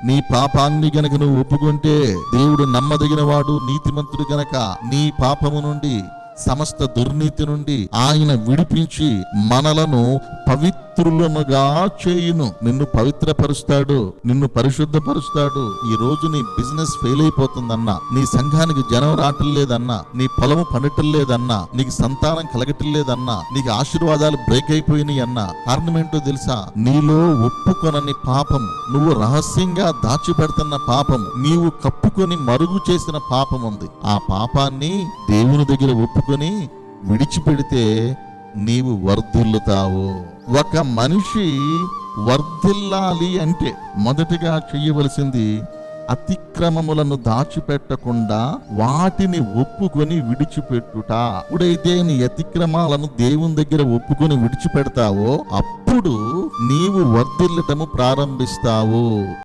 నీ పాపాన్ని గనక నువ్వు ఒప్పుకుంటే దేవుడు నమ్మదగిన వాడు, నీతిమంతుడు గనక నీ పాపము నుండి, సమస్త దుర్నీతి నుండి ఆయన విడిపించి మనలను పవిత్రులనుగా చేయును. నిన్ను పవిత్రపరుస్తాడు, నిన్ను పరిశుద్ధపరుస్తాడు. ఈ రోజు నీ బిజినెస్ ఫెయిల్ అయిపోతుందన్నా, నీ సంఘానికి జనం రావట్లేదన్నా, నీ పొలము పండటలేదన్నా, నీకు సంతానం కలగట్లేదన్నా, నీకు ఆశీర్వాదాలు బ్రేక్ అయిపోయినాయి అన్నా, కారణం ఏంటో తెలుసా? నీలో ఒప్పుకొనని పాపం, నువ్వు రహస్యంగా దాచిపెడుతున్న పాపం, నీవు కప్పుకొని మరుగు చేసిన పాపం ఉంది. ఆ పాపాన్ని దేవుని దగ్గర ఒప్పుకొని విడిచిపెడితే నీవు వర్ధిల్లుతావు. ఒక మనిషి వర్ధిల్లాలి అంటే మొదటిగా చెయ్యవలసింది అతిక్రమములను దాచిపెట్టకుండా వాటిని ఒప్పుకొని విడిచిపెట్టుట. ఎప్పుడైతే నీ అతిక్రమాలను దేవుని దగ్గర ఒప్పుకొని విడిచిపెడతావో అప్పుడు నీవు వర్ధిల్లటము ప్రారంభిస్తావు.